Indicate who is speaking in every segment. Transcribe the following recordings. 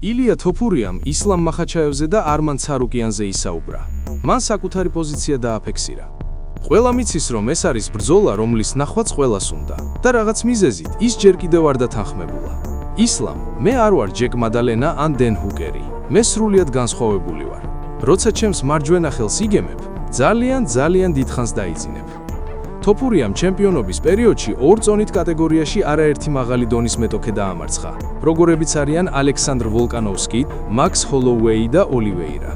Speaker 1: ილია თოფურიამ ისლამ მახაჩაევზე და არმან ცარუკიანზე ისაუბრა. მან საკუთარი პოზიცია დააფიქსირა. ყველა მიცის, რომ ეს არის ბრძოლა, რომლის ნახვაც ყველას უნდა და რაღაც მიზეზით ის ჯერ კიდევ არ დათანხმებულა. ისლამ, მე არ ვარ ჯეკ მადალენა ან დენ ჰუკერი. მე სრულიად განსხვავებული ვარ. როცა ჩემს მარჯვენა ხელს იგემებ, ძალიან დიდხანს დაიძინებ. თოფურიამ ჩემპიონობის პერიოდში ორ წონით კატეგორიაში არაერთი მაღალი დონის მეტოქე დაამარცხა, როგორებიც არიან ალექსანდრ ვოლკანოვსკი, მაქს ჰოლოუეი და ოლივეირა.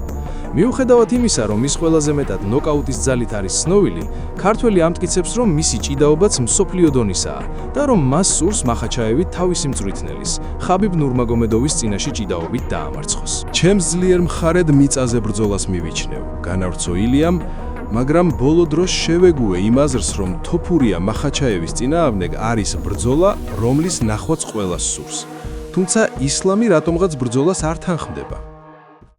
Speaker 1: მიუხედავად იმისა, რომ ის ყველაზე მეტად ნოკაუტის ძალით არის ცნობილი, ქართველი ამტკიცებს, რომ მისი ჭიდაობაც მსოფლიო დონისაა და რომ მას სურს მახაჩაევი თავისი მწვრთნელის, ხაბიბ ნურმაგომედოვის წინაშე ჭიდაობით დაამარცხოს. ჩემს ძლიერ მხარედ მიწაზე ბრძოლას მივიჩნევ, განავრცო ილიამ, მაგრამ ბოლო დროს შევეგუე იმ აზრს, რომ თოფურია მახაჩაევის წინააღმდეგ არის ბრძოლა, რომლის ნახვაც ყველას სურს. თუმცა ისლამი რატომღაც ბრძოლას არ თანხმდება.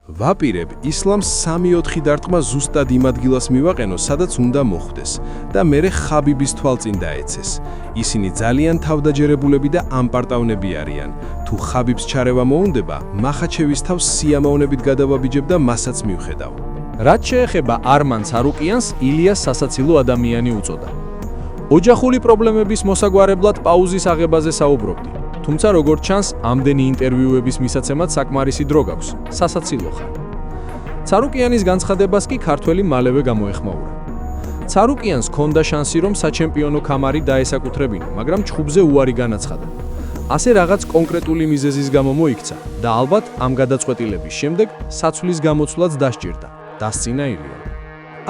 Speaker 1: ვაპირებ ისლამს 3-4 დარტყმა ზუსტად იმ ადგილას მივაყენო, სადაც უნდა მოხვდეს და მერე ხაბიბის თვალწინ დაეცეს. ისინი ძალიან თავდაჯერებულები და ამპარტავნები არიან. თუ ხაბიბს ჩარევა მოუნდება, მახაჩევის თავს სიამოვნებით გადავაბიჯებ და მასაც მივხედავ.
Speaker 2: რაც შეეხება არმან ცარუკიანს, ილიას სასაცილო ადამიანი უწოდა. ოჯახური პრობლემების მოსაგვარებლად პაუზის აღებაზე საუბრობდი. თუმცა როგორც ჩანს, ამდენი ინტერვიუების მისაცემად საკმარისი დრო გაქვს, სასაცილო ხარ. ცარუკიანის განცხადებას კი ქართველი მალევე გამოეხმაურა. ცარუკიანს ჰქონდა შანსი, რომ საჩემპიონო ქამარი დაესაკუთრებინა, მაგრამ ჩხუბზე უარი განაცხადა. ასე რაღაც კონკრეტული მიზეზის გამო მოიქცა და ალბათ ამ გადაწყვეტილების შემდეგ საცვლის გამოცვლაც დასჭირდა. დასცინა ილია.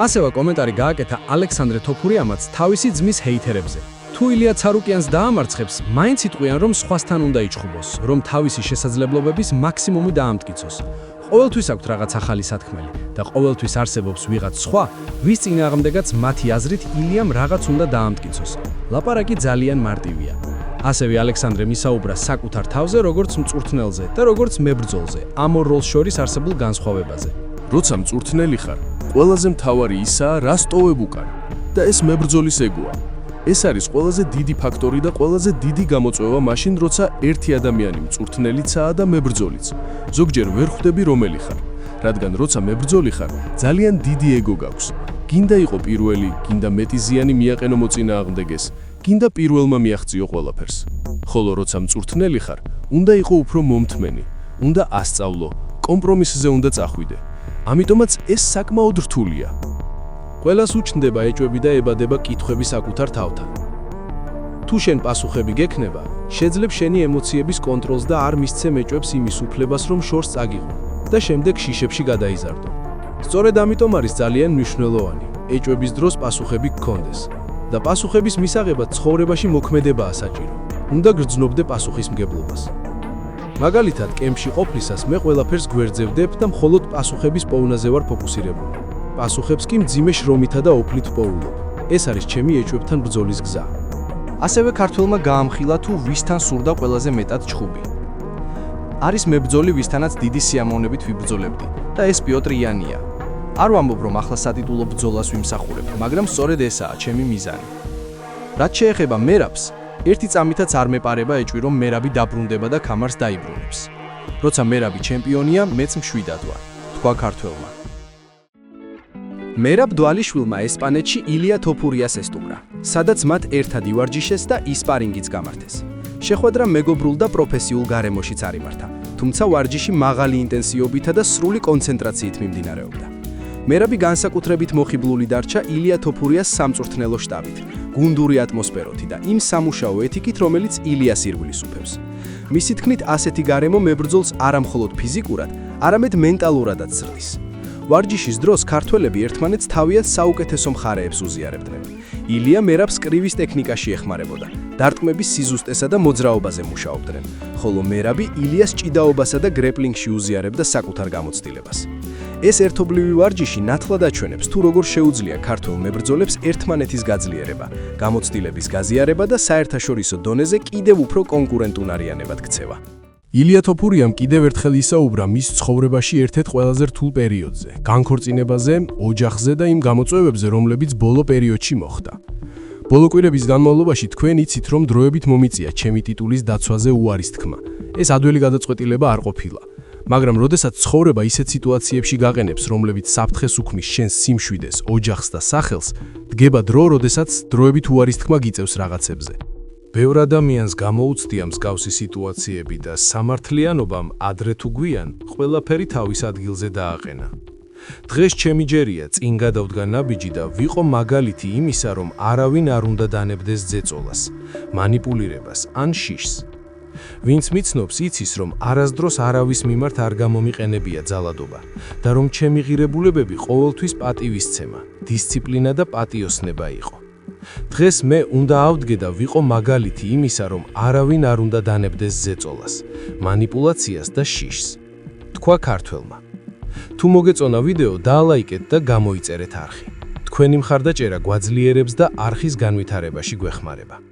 Speaker 2: ასევა კომენტარი გააკეთა ალექსანდრე თოფურიამაც თავისი ძმის ჰეითერებზე. თუ ილია ცარუკიანს დაამარცხებს, მაინც იტყვიან, რომ სხვასთან უნდა იჩხუბოს, რომ თავისი შესაძლებლობების მაქსიმუმი დაამტკიცოს. ყოველთვის აქვთ რაღაც ახალი სათქმელი და ყოველთვის არსებობს ვიღაც სხვა, ვის წინააღმდეგაც მათი აზრით ილიამ რაღაც უნდა დაამტკიცოს. ლაპარაკი ძალიან მარტივია. ასევე ალექსანდრემ ისაუბრა საკუთარ თავზე, როგორც მწვრთნელზე და როგორც მებრძოლზე, ამ ორ როლს შორის არსებულ განსხვავებაზე.
Speaker 3: როცა მწვრთნელი ხარ, ყველაზე მთავარი ისაა, რა სტოვებ უკან და ეს მებრძოლის ეგოა. ეს არის ყველაზე დიდი ფაქტორი და ყველაზე დიდი გამოწვევა მაშინ, როცა ერთი ადამიანი მწვრთნელიცაა და მებრძოლიც. ზოგჯერ ვერ ხვდები რომელი ხარ, რადგან როცა მებრძოლი ხარ, ძალიან დიდი ეგო გაქვს. გინდა იყო პირველი, გინდა მეტი ზიანი მიაყენო მოწინააღმდეგეს, გინდა პირველმა მიაღწიო ყველაფერს. ხოლო როცა მწვრთნელი ხარ, უნდა იყო უფრო მომთმენი, უნდა ასწავლო, კომპრომისზე უნდა წახვიდე. ამიტომაც ეს საკმაოდ რთულია. ყველას უჩნდება ეჭვები და ებადება კითხვები საკუთარ თავთან. თუ შენ პასუხები გექნება, შეძლებ შენი ემოციების კონტროლს და არ მისცემ ეჭვებს იმის უფლებას, რომ შორს წაგიღო და შემდეგ შიშებში გადაიზარდო. სწორედ ამიტომ არის ძალიან მნიშვნელოვანი, ეჭვების დროს პასუხები გქონდეს და პასუხების მისაღებად ცხოვრებაში მოქმედებაა საჭირო. უნდა გრძნობდე პასუხისმგებლობას. მაგალითად, კემპში ყოფნისას მე ყველაფერს გვერდზევდებ და მხოლოდ პასუხების პოვნაზე ვარ ფოკუსირებული. პასუხებს კი მძიმე შრომითა და ოფლით პოულობ. ეს არის ჩემი ეჭვებთან ბრძოლის გზა.
Speaker 1: ასევე ქართველმა გაამხილა თუ ვისთან სურდა ყველაზე მეტად ჩხუბი. არის მებრძოლი, ვისთანაც დიდი სიამოვნებით ვიბრძოლებდი და ეს პიოტრ იანია. არ ვამბობ, რომ ახლა სადიდულო ბრძოლას ვიმსახურებ, მაგრამ სწორედ ესაა ჩემი მიზანი. რაც შეეხება მერაბს, ერთი წამითაც არ მეპარება ეჭვი, რომ მერაბი დაბრუნდება და ქამარს დაიბრუნებს. როცა მერაბი ჩემპიონია, მეც მშვიდად ვარ, თქვა ქართველმა. მერაბ დვალიშვილმა ესპანეთში ილია თოფურიას ესტუმრა, სადაც მათ ერთად ივარჯიშეს და ისპარინგიც გამართეს. შეხვედრა მეგობრულ და პროფესიულ გარემოშიც არ იმართა, თუმცა ვარჯიში მაღალი ინტენსივობითა და სრული კონცენტრაციით მიმდინარეობდა. მერაბი განსაკუთრებით მოხიბლული დარჩა ილია თოფურიას სამწვრთნელო შტაბით, გუნდური ატმოსფეროთი და იმ სამუშაო ეთიკით, რომელიც ილიას ირგვლისუფებს. მისი თქმით, ასეთი გარემო მებრძოლს არა მხოლოდ ფიზიკურად, არამედ მენტალურადაც ზრდის. ვარჯიშის დროს ქართველები ერთმანეთს თავიანთ საუკეთესო მხარეებს უზიარებდნენ. ილია მერაბს კრივის ტექნიკაში ეხმარებოდა, დარტყმების სიზუსტესა და მოძრაობაზე მუშაობდნენ, ხოლო მერაბი ილიას ჭიდაობასა და გრეპლინგში უზიარებდა საკუთარ გამოცდილებას. ეს ერთობლივი ვარჯიში ნათლად აჩვენებს, თუ როგორ შეუძლია ქართველ მებრძოლებს ერთმანეთის გაძლიერება, გამოცდილების გაზიარება და საერთაშორისო დონეზე კიდევ უფრო კონკურენტუნარიანებად ქცევა.
Speaker 3: ილია თოფურიამ კიდევ ერთხელ ისაუბრა მის ცხოვრებაში ერთ-ერთ ყველაზე რთულ პერიოდზე, განქორწინებაზე, ოჯახზე და იმ გამოწვევებზე, რომლებიც ბოლო პერიოდში მოხდა. ბოლო კვირების განმავლობაში თქვენ იცით, რომ დროებით მომიწია ჩემი ტიტულის დაცვაზე უარის თქმა. ეს ადვილი გადაწყვეტილება არ ყოფილა. მაგრამ როდესაც ცხოვრება ისეთ სიტუაციებში გაყენებს, რომლებიც საფრთხეს უქმნის შენს სიმშვიდეს, ოჯახს და სახელს, დგება დრო, როდესაც დროებით უარის თქმა გიწევს რაღაცებზე.
Speaker 1: ბევრ ადამიანს გამოუცდია მსგავსი სიტუაციები და სამართლიანობამ ადრე თუ გვიან ყველაფერი თავის ადგილზე დააყენა. დღეს ჩემი ჯერია წინ გადავდგა ნაბიჯი და ვიყო მაგალითი იმისა, რომ არავინ არ უნდა დანებდეს ძეწოლას, манипулირებას ან შიშს. ვინც მიცნობს იცის, რომ არასდროს არავის მიმართ არ გამომიყენებია ძალადობა და რომ ჩემი ღირებულებები ყოველთვის პატივისცემა, დისციპლინა და პატიოსნება იყო. დღეს მე უნდა ავდგე და ვიყო მაგალითი იმისა, რომ არავინ არ უნდა დანებდეს ძეწოლას, манипуляციას და შიშს. თქვა ქართველმა. თუ მოგეწონა ვიდეო, დაალაიკეთ და გამოიწერეთ არხი. თქვენი მხარდაჭერა გვაძლიერებს და არხის განვითარებაში გვეხმარება.